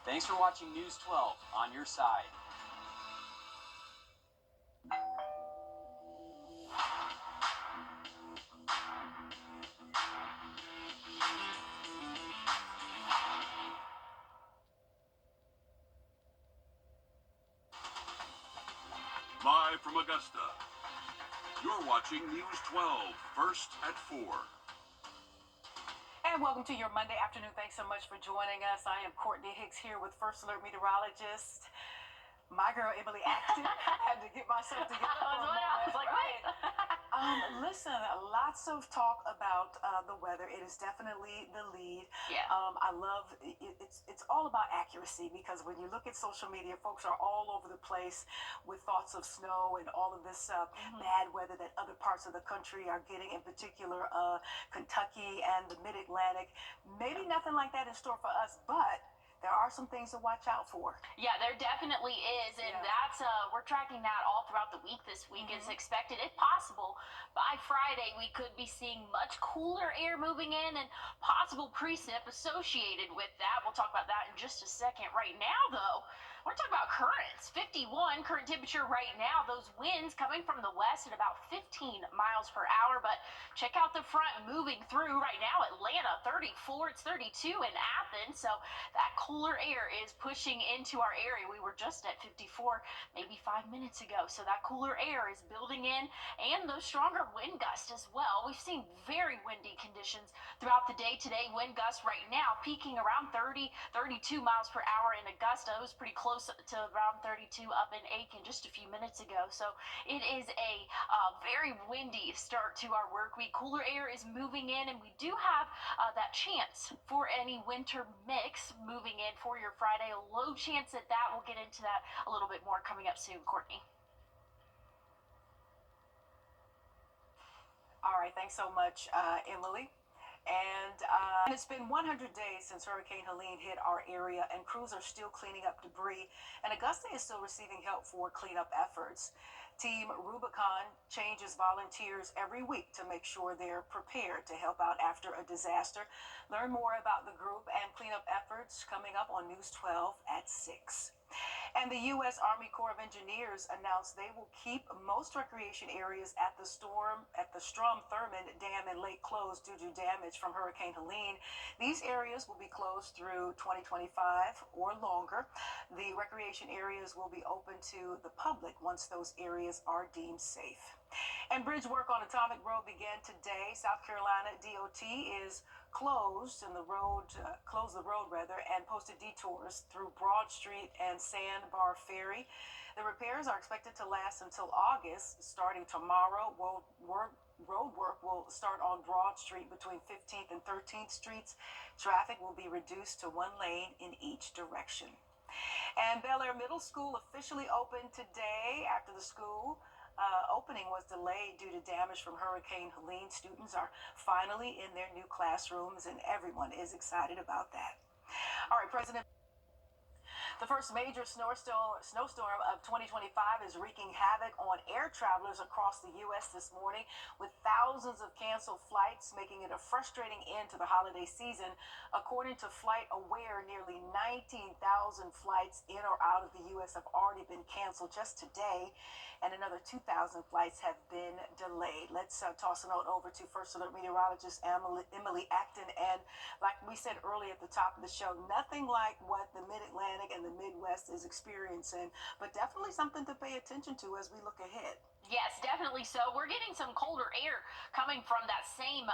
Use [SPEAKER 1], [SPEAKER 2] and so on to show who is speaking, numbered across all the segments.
[SPEAKER 1] Thanks for watching News 12 on your side.
[SPEAKER 2] Live from Augusta, you're watching News 12, first at 4.
[SPEAKER 3] And welcome to your Monday afternoon. Thanks so much for joining us. I am Courtney Hicks here with First Alert meteorologist, my girl Emily Axton. I had to get myself together for a moment.
[SPEAKER 4] I was like, wait.
[SPEAKER 3] Listen, lots of talk about the weather. It is definitely the lead.
[SPEAKER 4] Yeah.
[SPEAKER 3] I love it's all about accuracy, because when you look at social media, folks are all over the place with thoughts of snow and all of this bad weather that other parts of the country are getting, in particular Kentucky and the Mid-Atlantic. Maybe nothing like that in store for us, but there are some things to watch out for.
[SPEAKER 4] Yeah, there definitely is, and that's we're tracking that all throughout the week this week. It's expected, if possible, by Friday we could be seeing much cooler air moving in and possible precip associated with that. We'll talk about that in just a second. Right now, though, we're talking about currents. 51 current temperature right now. Those winds coming from the west at about 15 miles per hour. But check out the front moving through right now. Atlanta 34, it's 32 in Athens. So that cooler air is pushing into our area. We were just at 54 maybe 5 minutes ago. So that cooler air is building in, and those stronger wind gusts as well. We've seen very windy conditions throughout the day today. Wind gusts right now peaking around 30, 32 miles per hour in Augusta. It was pretty close to around 32 up in Aiken just a few minutes ago. So it is a very windy start to our work week. Cooler air is moving in, and we do have that chance for any winter mix moving in for your Friday. A low chance at that. We'll get into that a little bit more coming up soon, Courtney.
[SPEAKER 3] All right, thanks so much, Emily. And it's been 100 days since Hurricane Helene hit our area, and crews are still cleaning up debris, and Augusta is still receiving help for cleanup efforts. Team Rubicon changes volunteers every week to make sure they're prepared to help out after a disaster. Learn more about the group and cleanup efforts coming up on News 12 at 6. And the U.S. Army Corps of Engineers announced they will keep most recreation areas at the Strom-Thurmond Dam and Lake closed due to damage from Hurricane Helene. These areas will be closed through 2025 or longer. The recreation areas will be open to the public once those areas are deemed safe. And bridge work on Atomic Road began today. South Carolina DOT is closed the road and posted detours through Broad Street and Sandbar Ferry. The repairs are expected to last until August. Starting tomorrow, road work will start on Broad Street between 15th and 13th Streets. Traffic will be reduced to one lane in each direction. And Bel Air Middle School officially opened today after the school opening was delayed due to damage from Hurricane Helene. Students are finally in their new classrooms, and everyone is excited about that. All right, the first major snowstorm of 2025 is wreaking havoc on air travelers across the U.S. this morning, with thousands of canceled flights, making it a frustrating end to the holiday season. According to Flight Aware, nearly 19,000 flights in or out of the U.S. have already been canceled just today, and another 2,000 flights have been delayed. Let's toss a note over to First Alert meteorologist Emily Acton. And like we said earlier at the top of the show, nothing like what the Mid-Atlantic and the Midwest is experiencing, but definitely something to pay attention to as we look ahead.
[SPEAKER 4] Yes, definitely so. We're getting some colder air coming from that same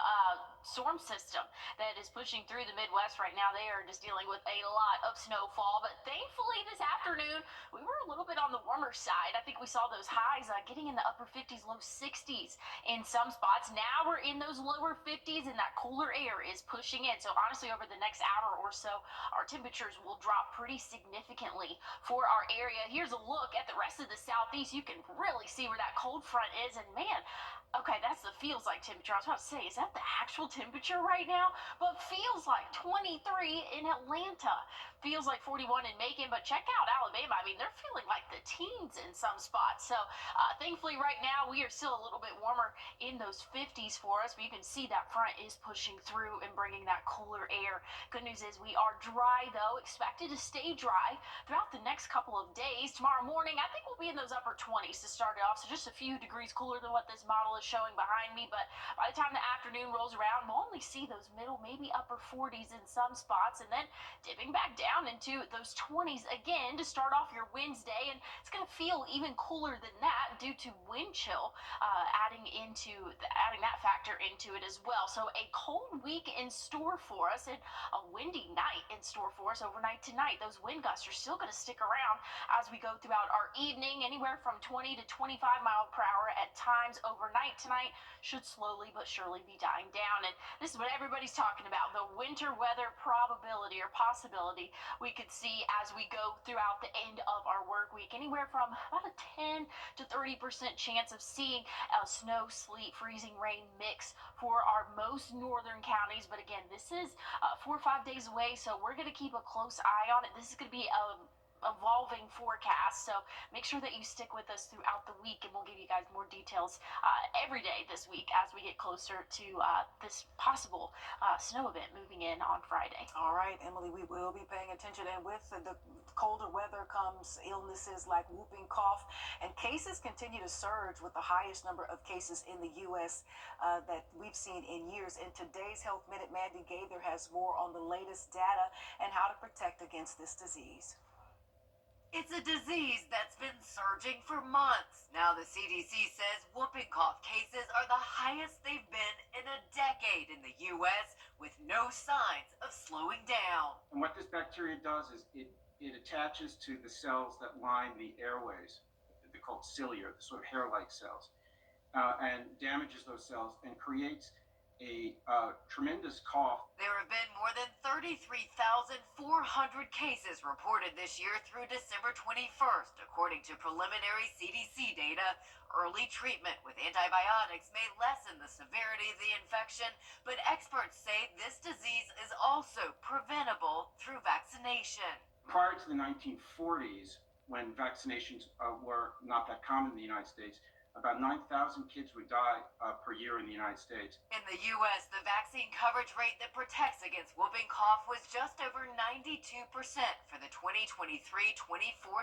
[SPEAKER 4] storm system that is pushing through the Midwest right now. They are just dealing with a lot of snowfall, but thankfully this afternoon we were a little bit on the warmer side. I think we saw those highs getting in the upper 50s, low 60s in some spots. Now we're in those lower 50s, and that cooler air is pushing in. So honestly, over the next hour or so, our temperatures will drop pretty significantly for our area. Here's a look at the rest of the southeast. You can really see where that cold front is. And man, okay, that's the feels like temperature. I was about to say, is that the actual temperature right now? But feels like 23 in Atlanta. Feels like 41 in Macon, but check out Alabama. I mean, they're feeling like the teens in some spots. So thankfully right now we are still a little bit warmer in those 50s for us, but you can see that front is pushing through and bringing that cooler air. Good news is we are dry though, expected to stay dry throughout the next couple of days. Tomorrow morning, I think we'll be in those upper 20s to start it off, so just a few degrees cooler than what this model is showing behind me, but by the time the afternoon rolls around, we'll only see those middle, maybe upper 40s in some spots, and then dipping back down into those 20s again to start off your Wednesday, and it's going to feel even cooler than that due to wind chill adding that factor into it as well. So a cold week in store for us and a windy night in store for us overnight tonight. Those wind gusts are still going to stick around as we go throughout our evening, anywhere from 20 to 25 miles per hour at times overnight tonight. Should slowly but surely be dying down, and this is what everybody's talking about, the winter weather probability or possibility we could see as we go throughout the end of our work week, anywhere from about a 10 to 30% chance of seeing a snow, sleet, freezing rain mix for our most northern counties. But again, this is 4 or 5 days away, so we're going to keep a close eye on it. This is going to be a evolving forecast, so make sure that you stick with us throughout the week, and we'll give you guys more details every day this week as we get closer to this possible snow event moving in on Friday.
[SPEAKER 3] All right, Emily, we will be paying attention, and with the colder weather comes illnesses like whooping cough, and cases continue to surge with the highest number of cases in the U.S. That we've seen in years. In today's Health Minute, Mandy Gaither has more on the latest data and how to protect against this disease.
[SPEAKER 5] It's a disease that's been surging for months. Now the CDC says whooping cough cases are the highest they've been in a decade in the U.S., with no signs of slowing down.
[SPEAKER 6] And what this bacteria does is it attaches to the cells that line the airways. They're called cilia, the sort of hair-like cells, and damages those cells and creates a tremendous cough.
[SPEAKER 5] There have been more than 33,400 cases reported this year through December 21st, according to preliminary CDC data. Early treatment with antibiotics may lessen the severity of the infection, but experts say this disease is also preventable through vaccination.
[SPEAKER 6] Prior to the 1940s, when vaccinations were not that common in the United States, about 9,000 kids would die per year in the United States.
[SPEAKER 5] In the U.S., the vaccine coverage rate that protects against whooping cough was just over 92% for the 2023-24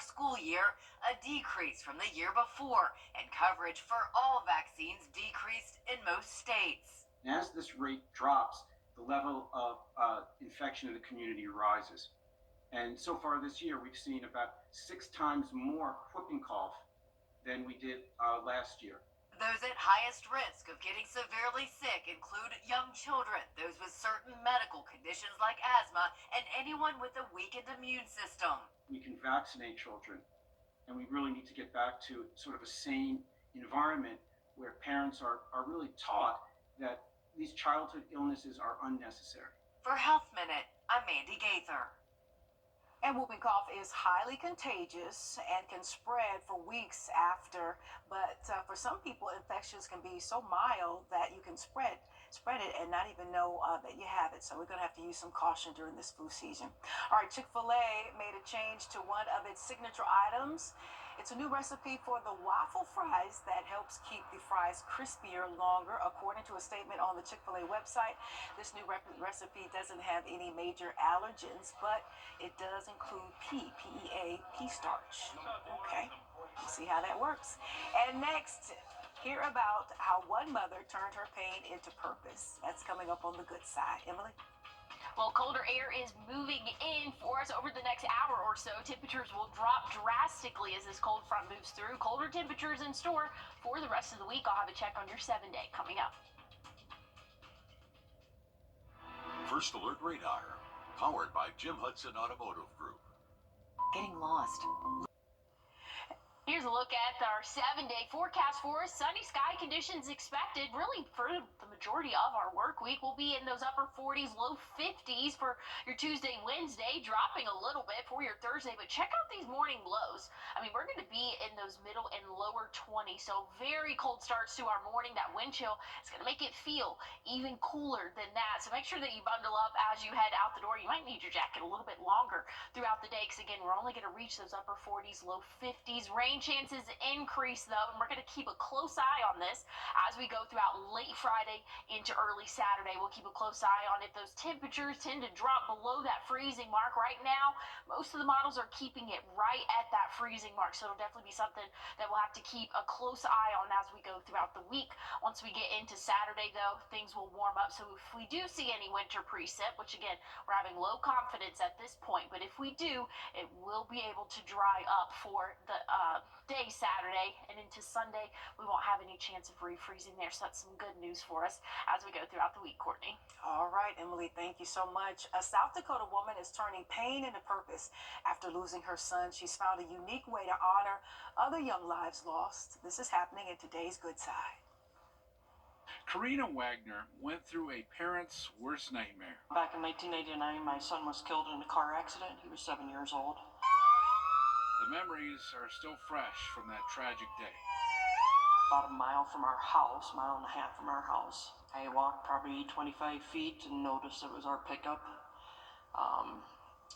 [SPEAKER 5] school year, a decrease from the year before, and coverage for all vaccines decreased in most states.
[SPEAKER 6] And as this rate drops, the level of infection in the community rises. And so far this year, we've seen about 6 times more whooping cough than we did last year.
[SPEAKER 5] Those at highest risk of getting severely sick include young children, those with certain medical conditions like asthma, and anyone with a weakened immune system.
[SPEAKER 6] We can vaccinate children, and we really need to get back to sort of a sane environment where parents are really taught that these childhood illnesses are unnecessary.
[SPEAKER 5] For Health Minute, I'm Mandy Gaither.
[SPEAKER 3] And whooping cough is highly contagious and can spread for weeks after. But for some people, infections can be so mild that you can spread it and not even know that you have it. So we're going to have to use some caution during this flu season. All right, Chick-fil-A made a change to one of its signature items. It's a new recipe for the waffle fries that helps keep the fries crispier longer, according to a statement on the Chick-fil-A website. This new recipe doesn't have any major allergens, but it does include PEA, pea starch. Okay, we'll see how that works. And next, hear about how one mother turned her pain into purpose. That's coming up on the good side. Emily?
[SPEAKER 4] Well, colder air is moving in for us over the next hour or so. Temperatures will drop drastically as this cold front moves through. Colder temperatures in store for the rest of the week. I'll have a check on your 7-day coming up.
[SPEAKER 2] First Alert Radar, powered by Jim Hudson Automotive Group.
[SPEAKER 3] Getting lost.
[SPEAKER 4] Here's a look at our 7-day forecast for us. Sunny sky conditions expected really for the majority of our work week. We'll be in those upper 40s, low 50s for your Tuesday, Wednesday, dropping a little bit for your Thursday. But check out these morning lows. I mean, we're going to be in those middle and lower 20s. So very cold starts to our morning. That wind chill is going to make it feel even cooler than that. So make sure that you bundle up as you head out the door. You might need your jacket a little bit longer throughout the day because, again, we're only going to reach those upper 40s, low 50s. Rain chances increase though, and we're going to keep a close eye on this as we go throughout late Friday into early Saturday. We'll keep a close eye on if those temperatures tend to drop below that freezing mark. Right now, most of the models are keeping it right at that freezing mark, so it'll definitely be something that we'll have to keep a close eye on as we go throughout the week. Once we get into Saturday though, things will warm up, so if we do see any winter precip, which again, we're having low confidence at this point, but if we do, it will be able to dry up for the day Saturday, and into Sunday we won't have any chance of refreezing there, so that's some good news for us as we go throughout the week. Courtney.
[SPEAKER 3] All right, Emily, thank you so much. A South Dakota woman is turning pain into purpose after losing her son. She's found a unique way to honor other young lives lost. This is happening in today's Good Side.
[SPEAKER 7] Karina Wagner went through a parent's worst nightmare.
[SPEAKER 8] Back in 1989, my son was killed in a car accident. He was 7 years old.
[SPEAKER 7] The memories are still fresh from that tragic day.
[SPEAKER 8] About a mile from our house, mile and a half from our house, I walked probably 25 feet and noticed it was our pickup.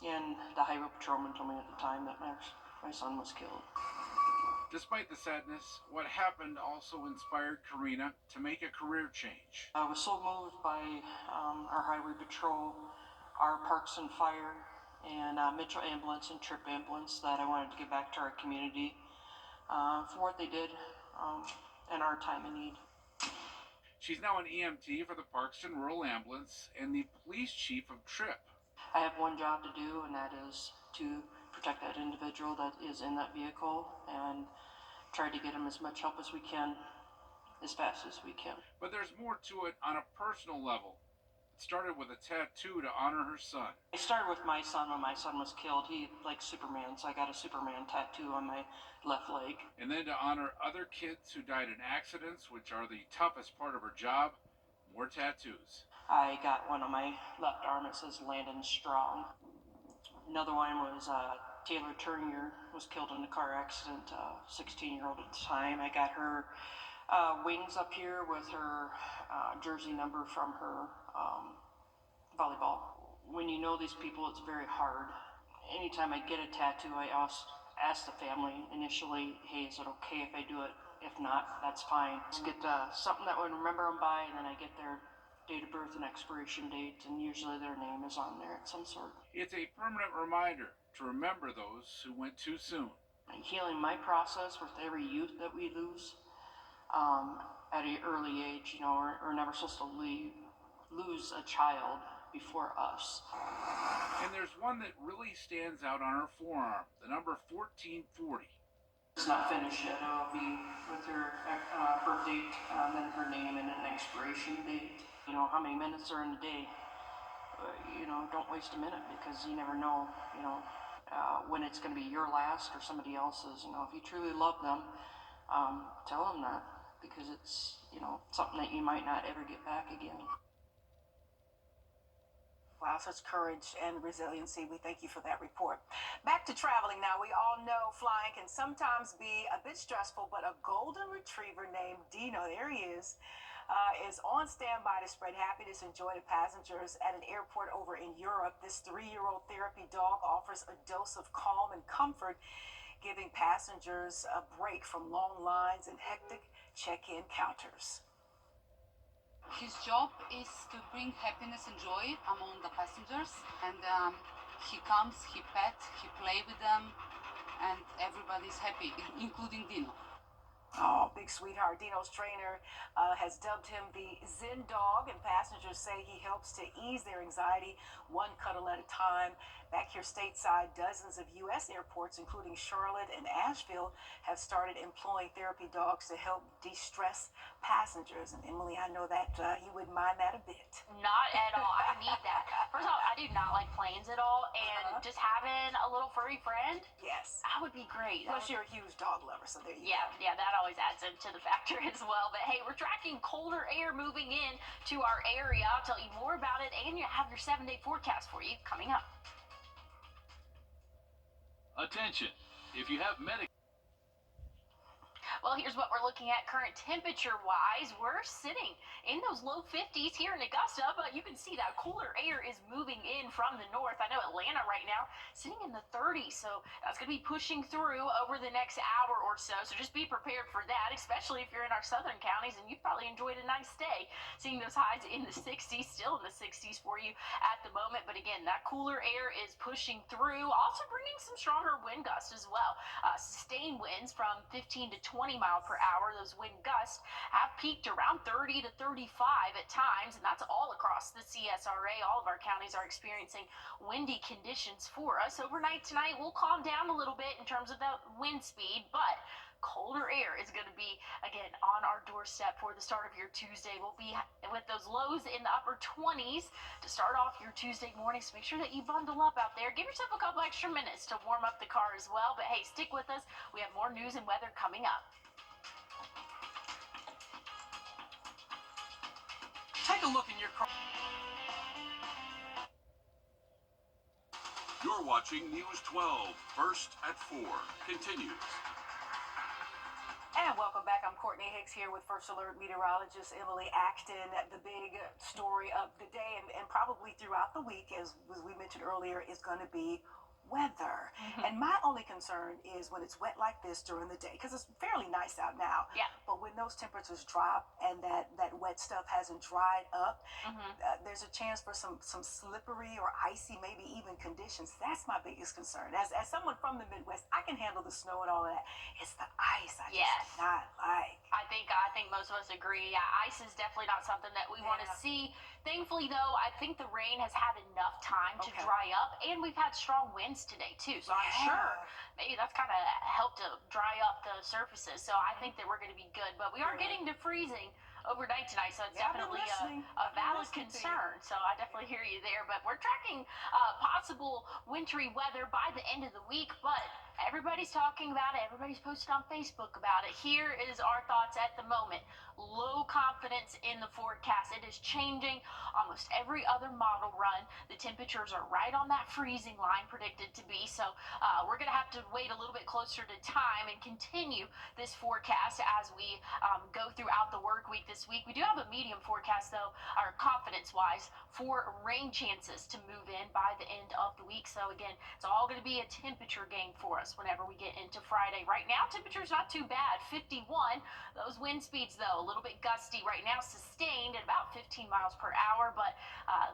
[SPEAKER 8] And the highway patrolman told me at the time that my son was killed.
[SPEAKER 7] Despite the sadness, what happened also inspired Karina to make a career change.
[SPEAKER 8] I was so moved by our highway patrol, our parks and fire, and Mitchell Ambulance and Trip Ambulance that I wanted to give back to our community for what they did in our time of need.
[SPEAKER 7] She's now an EMT for the Parks and Rural Ambulance and the police chief of Trip.
[SPEAKER 8] I have one job to do, and that is to protect that individual that is in that vehicle and try to get him as much help as we can, as fast as we can.
[SPEAKER 7] But there's more to it on a personal level. It started with a tattoo to honor her son.
[SPEAKER 8] I started with my son when my son was killed. He liked Superman, so I got a Superman tattoo on my left leg.
[SPEAKER 7] And then to honor other kids who died in accidents, which are the toughest part of her job, more tattoos.
[SPEAKER 8] I got one on my left arm. It says Landon Strong. Another one was Taylor Turnier was killed in a car accident, 16-year-old at the time. I got her wings up here with her jersey number from her volleyball. When you know these people, it's very hard. Anytime I get a tattoo, I ask the family initially, hey, is it okay if I do it? If not, that's fine. Just get something that would remember them by, and then I get their date of birth and expiration date, and usually their name is on there of some sort.
[SPEAKER 7] It's a permanent reminder to remember those who went too soon.
[SPEAKER 8] And healing my process with every youth that we lose at an early age, you know, we're never supposed to lose a child before us.
[SPEAKER 7] And there's one that really stands out on her forearm, the number 1440.
[SPEAKER 8] It's not finished yet. It'll be with her birth date, then her name and an expiration date. You know, how many minutes are in a day? You know, don't waste a minute, because you never know, you know, when it's going to be your last or somebody else's. You know, if you truly love them, tell them that, because it's, you know, something that you might not ever get back again.
[SPEAKER 3] Wow, such courage and resiliency. We thank you for that report. Back to traveling now. We all know flying can sometimes be a bit stressful, but a golden retriever named Dino, there he is on standby to spread happiness and joy to passengers at an airport over in Europe. This 3-year-old therapy dog offers a dose of calm and comfort, giving passengers a break from long lines and hectic check-in counters.
[SPEAKER 9] His job is to bring happiness and joy among the passengers, and he comes, he pets, he plays with them, and everybody's happy, including Dino.
[SPEAKER 3] Oh, big sweetheart. Dino's trainer has dubbed him the Zen dog, and passengers say he helps to ease their anxiety one cuddle at a time. Back here stateside, dozens of U.S. airports, including Charlotte and Asheville, have started employing therapy dogs to help de-stress passengers. And Emily, I know that you wouldn't mind that a bit.
[SPEAKER 4] Not at all. I need that. First of all, I do not like planes at all, and just having a little furry friend,
[SPEAKER 3] Yes.
[SPEAKER 4] that would be great.
[SPEAKER 3] Plus, you're a huge dog lover, so there you go.
[SPEAKER 4] Yeah, that always adds into the factor as well. But hey, we're tracking colder air moving in to our area. I'll tell you more about it, and you have your 7-day forecast for you coming up.
[SPEAKER 10] Attention, if you have medical.
[SPEAKER 4] Well, here's what we're looking at current temperature-wise. We're sitting in those low 50s here in Augusta, but you can see that cooler air is moving in from the north. I know Atlanta right now sitting in the 30s, so that's going to be pushing through over the next hour or so. So just be prepared for that, especially if you're in our southern counties, and you've probably enjoyed a nice day seeing those highs in the 60s, still in the 60s for you at the moment. But again, that cooler air is pushing through, also bringing some stronger wind gusts as well. Sustained winds from 15 to 20 miles per hour. Those wind gusts have peaked around 30 to 35 at times, and that's all across the CSRA. All of our counties are experiencing windy conditions for us. Overnight tonight, we'll calm down a little bit in terms of the wind speed, but colder air is going to be, again, on our doorstep for the start of your Tuesday. We'll be with those lows in the upper 20s to start off your Tuesday morning, so make sure that you bundle up out there. Give yourself a couple extra minutes to warm up the car as well, but hey, stick with us. We have more news and weather coming up.
[SPEAKER 1] Take a look in your car.
[SPEAKER 2] You're watching News 12, First at 4. Continues.
[SPEAKER 3] And welcome back. I'm Courtney Hicks here with First Alert meteorologist Emily Acton. The big story of the day and probably throughout the week, as we mentioned earlier, is going to be weather. And my only concern is when it's wet like this during the day, because it's fairly nice out now.
[SPEAKER 4] Yeah.
[SPEAKER 3] But when those temperatures drop and that wet stuff hasn't dried up, there's a chance for some slippery or icy, maybe even conditions. That's my biggest concern. As someone from the Midwest, I can handle the snow and all of that. It's the ice I just not like.
[SPEAKER 4] I think most of us agree. Yeah, ice is definitely not something that we want to see. Thankfully, though, I think the rain has had enough time to dry up, and we've had strong winds today, too. So I'm sure maybe that's kind of helped to dry up the surfaces. So I think that we're going to be good. But we are getting to freezing overnight tonight, so it's definitely a valid concern. So I definitely hear you there. But we're tracking possible wintry weather by the end of the week, but everybody's talking about it. Everybody's posted on Facebook about it. Here is our thoughts at the moment. Low confidence in the forecast. It is changing almost every other model run. The temperatures are right on that freezing line predicted to be. So we're going to have to wait a little bit closer to time and continue this forecast as we go throughout the work week this week. We do have a medium forecast, though, our confidence-wise, for rain chances to move in by the end of the week. So again, it's all going to be a temperature game for us whenever we get into Friday. Right now, temperature's not too bad, 51. Those wind speeds, though, a little bit gusty right now, sustained at about 15 miles per hour, but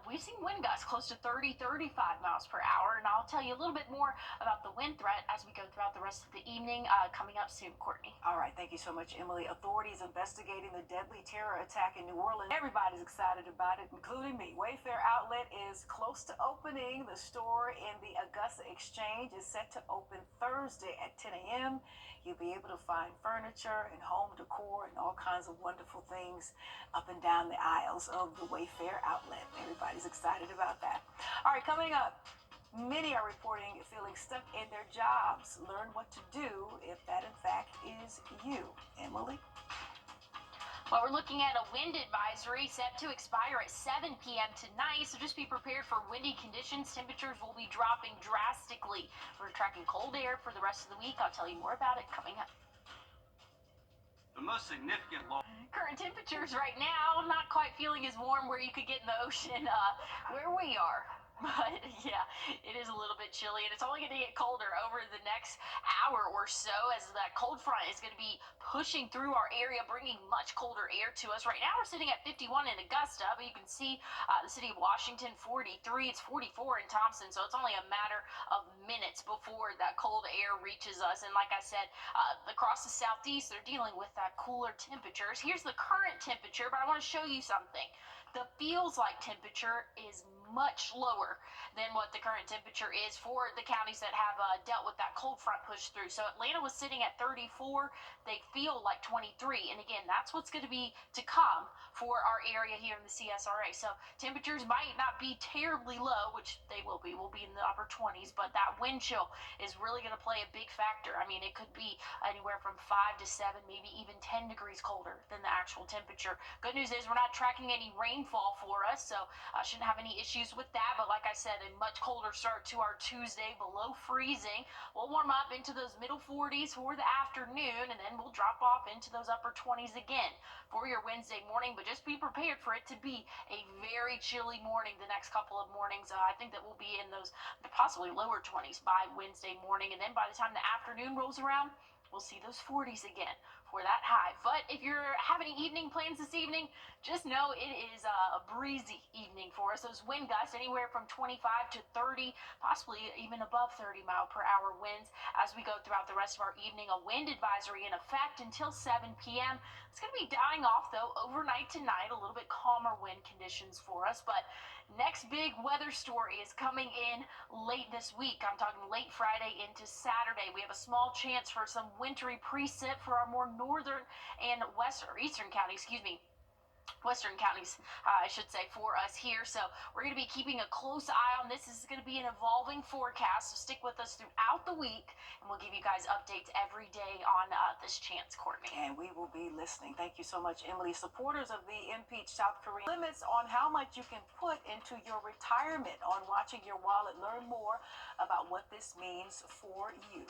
[SPEAKER 4] we've seen wind gusts close to 30, 35 miles per hour, and I'll tell you a little bit more about the wind threat as we go throughout the rest of the evening, coming up soon, Courtney.
[SPEAKER 3] All right, thank you so much, Emily. Authorities investigating the deadly terror attack in New Orleans. Everybody's excited about it, including me. Wayfair Outlet is close to opening. The store in the Augusta Exchange is set to open Thursday at 10 a.m. You'll be able to find furniture and home decor and all kinds of wonderful things up and down the aisles of the Wayfair Outlet. Everybody's excited about that. All right, coming up, many are reporting feeling stuck in their jobs. Learn what to do if that, in fact, is you. Emily?
[SPEAKER 4] Well, we're looking at a wind advisory set to expire at 7 p.m. tonight, so just be prepared for windy conditions. Temperatures will be dropping drastically. We're tracking cold air for the rest of the week. I'll tell you more about it coming up.
[SPEAKER 1] The most significant low.
[SPEAKER 4] Current temperatures right now, not quite feeling as warm where you could get in the ocean where we are. But yeah, it is a little bit chilly, and it's only going to get colder over the next hour or so as that cold front is going to be pushing through our area, bringing much colder air to us. Right now we're sitting at 51 in Augusta, but you can see the city of Washington 43. It's 44 in Thompson, so it's only a matter of minutes before before that cold air reaches us. And like I said, across the southeast, they're dealing with that cooler temperatures. Here's the current temperature, but I want to show you something. The feels like temperature is much lower than what the current temperature is for the counties that have dealt with that cold front push through. So Atlanta was sitting at 34. They feel like 23. And again, that's what's going to be to come for our area here in the CSRA. So temperatures might not be terribly low, which they will be. We'll be in the upper 20s, but that wind chill is really going to play a big factor. I mean, it could be anywhere from 5 to 7, maybe even 10 degrees colder than the actual temperature. Good news is we're not tracking any rainfall for us, so I shouldn't have any issues with that. But like I said, a much colder start to our Tuesday, below freezing. We'll warm up into those middle 40s for the afternoon, and then we'll drop off into those upper 20s again for your Wednesday morning. But just be prepared for it to be a very chilly morning the next couple of mornings. I think that we'll be in those possibly lower 20s by Wednesday morning, and then by the time the afternoon rolls around, we'll see those 40s again for that high. But if you're having evening plans this evening, just know it is a breezy evening for us. Those wind gusts anywhere from 25 to 30, possibly even above 30 mile per hour winds as we go throughout the rest of our evening. A wind advisory in effect until 7 p.m. It's going to be dying off, though, overnight tonight. A little bit calmer wind conditions for us. But next big weather story is coming in late this week. I'm talking late Friday into Saturday. We have a small chance for some wintry precip for our more northern and eastern counties, western counties, I should say, for us here. So we're going to be keeping a close eye on this. This is going to be an evolving forecast, so stick with us throughout the week, and we'll give you guys updates every day on this chance, Courtney.
[SPEAKER 3] And we will be listening. Thank you so much, Emily. Supporters of the impeached South Korean limits on how much you can put into your retirement on watching your wallet. Learn more about what this means for you.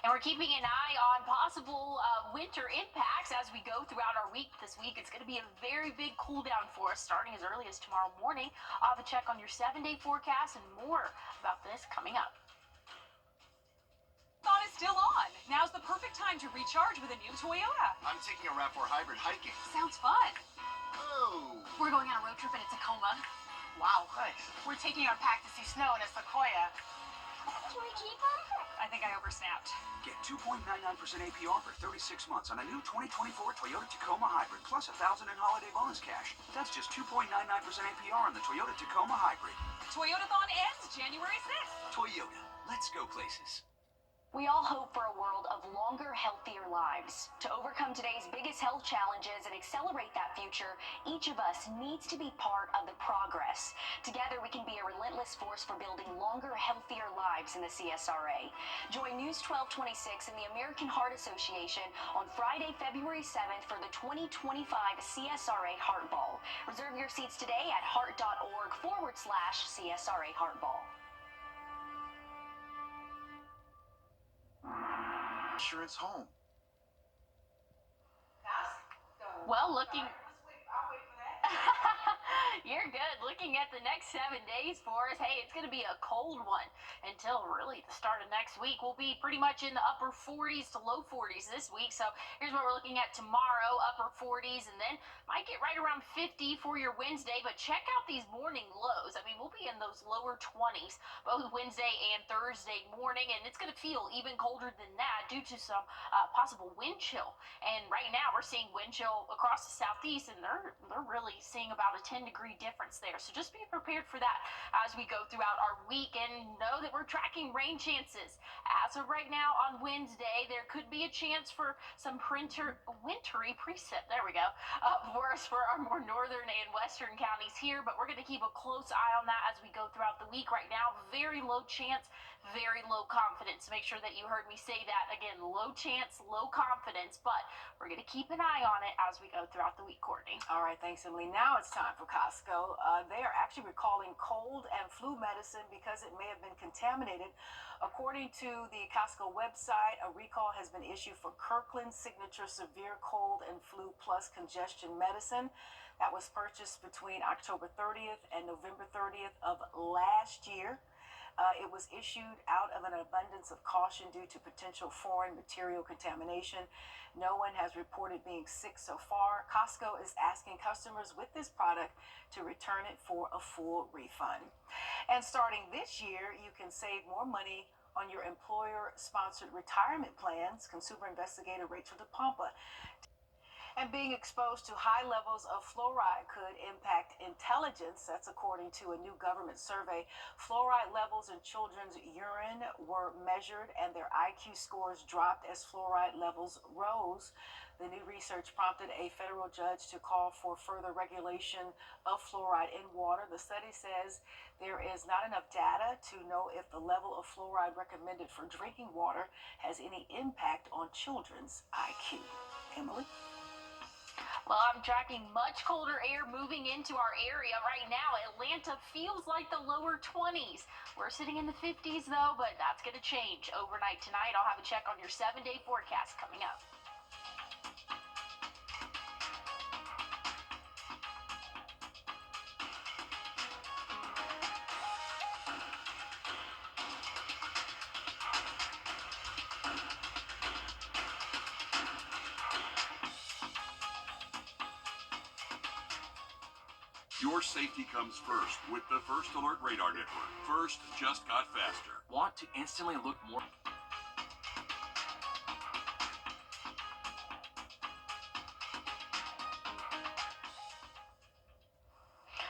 [SPEAKER 4] And we're keeping an eye on possible winter impacts as we go throughout our week this week. It's going to be a very big cool down for us starting as early as tomorrow morning. I'll have a check on your 7-day forecast and more about this coming up.
[SPEAKER 11] Thought is still on. Now's the perfect time to recharge with a new Toyota.
[SPEAKER 12] I'm taking a RAV4 hybrid hiking.
[SPEAKER 11] Sounds fun.
[SPEAKER 12] Oh.
[SPEAKER 11] We're going on a road trip in a Tacoma.
[SPEAKER 12] Wow. Nice.
[SPEAKER 11] We're taking our pack to see snow in a Sequoia.
[SPEAKER 13] Can we keep them?
[SPEAKER 11] I think I oversnapped.
[SPEAKER 14] Get 2.99% APR for 36 months on a new 2024 Toyota Tacoma Hybrid, plus $1,000 in holiday bonus cash. That's just 2.99% APR on the Toyota Tacoma Hybrid.
[SPEAKER 11] Toyotathon ends January 6th.
[SPEAKER 14] Toyota, let's go places.
[SPEAKER 13] We all hope for a world of longer, healthier lives. To overcome today's biggest health challenges and accelerate that future, each of us needs to be part of the progress. Together, we can be a relentless force for building longer, healthier lives in the CSRA. Join News 1226 and the American Heart Association on Friday, February 7th for the 2025 CSRA Heart Ball. Reserve your seats today at heart.org/CSRA Heart Ball.
[SPEAKER 12] Insurance home.
[SPEAKER 4] Well, you're good. Looking at the next 7 days for us, hey, it's going to be a cold one until really the start of next week. We'll be pretty much in the upper 40s to low 40s this week. So here's what we're looking at tomorrow, upper 40s, and then might get right around 50 for your Wednesday. But check out these morning lows. I mean, we'll be in those lower 20s both Wednesday and Thursday morning, and it's going to feel even colder than that due to some possible wind chill. And right now we're seeing wind chill across the southeast, and they're really seeing about a 10-degree difference there. So just be prepared for that as we go throughout our week, and know that we're tracking rain chances. As of right now on Wednesday, there could be a chance for some wintry precip. There we go. For us, for our more northern and western counties here, but we're going to keep a close eye on that as we go throughout the week. Right now, very low chance, very low confidence. Make sure that you heard me say that again. Low chance, low confidence, but we're going to keep an eye on it as we go throughout the week, Courtney.
[SPEAKER 3] All right, thanks, Emily. Now it's time for Costco. They are actually recalling cold and flu medicine because it may have been contaminated. According to the Costco website, a recall has been issued for Kirkland Signature Severe Cold and Flu Plus Congestion Medicine that was purchased between October 30th and November 30th of last year. It was issued out of an abundance of caution due to potential foreign material contamination. No one has reported being sick so far. Costco is asking customers with this product to return it for a full refund. And starting this year, you can save more money on your employer-sponsored retirement plans. Consumer investigator Rachel DePompa. And being exposed to high levels of fluoride could impact intelligence. That's according to a new government survey. Fluoride levels in children's urine were measured and their IQ scores dropped as fluoride levels rose. The new research prompted a federal judge to call for further regulation of fluoride in water. The study says there is not enough data to know if the level of fluoride recommended for drinking water has any impact on children's IQ. Emily?
[SPEAKER 4] Well, I'm tracking much colder air moving into our area right now. Atlanta feels like the lower 20s. We're sitting in the 50s though, but that's going to change overnight tonight. I'll have a check on your 7-day forecast coming up.
[SPEAKER 2] Your safety comes first with the First Alert Radar Network. First just got faster.
[SPEAKER 10] Want to instantly look more?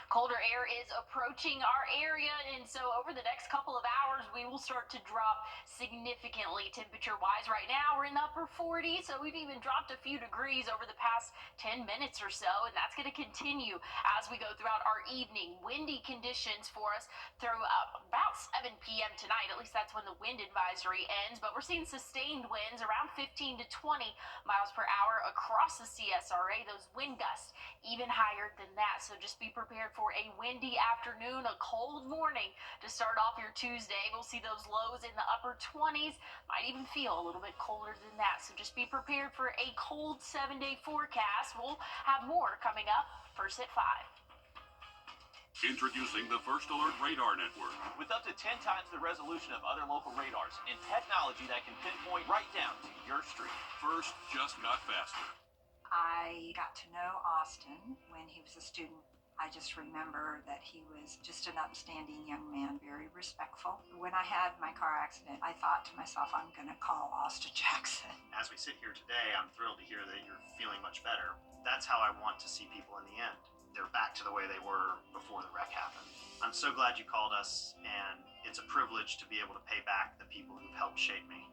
[SPEAKER 4] Colder air is approaching our area, and so over the next couple of hours, we will start to drop significantly temperature-wise. Right now, we're in the upper 40s, so we've even dropped a few degrees over the past 10 minutes or so, and that's going to continue as we go throughout our evening. Windy conditions for us through about 7 p.m. tonight. At least that's when the wind advisory ends, but we're seeing sustained winds around 15 to 20 miles per hour across the CSRA. Those wind gusts even higher than that, so just be prepared for a windy afternoon, a cold morning to start off your Tuesday. We'll see those lows in the upper 20s, might even feel a little bit colder than that, so just be prepared for a cold 7-day forecast. We'll have more coming up first at 5.
[SPEAKER 2] Introducing the First Alert Radar Network.
[SPEAKER 10] With up to 10 times the resolution of other local radars and technology that can pinpoint right down to your street.
[SPEAKER 2] First just got faster.
[SPEAKER 15] I got to know Austin when he was a student. I just remember that he was just an upstanding young man, very respectful. When I had my car accident, I thought to myself, I'm going to call Austin Jackson.
[SPEAKER 16] As we sit here today, I'm thrilled to hear that you're feeling much better. That's how I want to see people in the end. They're back to the way they were before the wreck happened. I'm so glad you called us, and it's a privilege to be able to pay back the people who've helped shape me.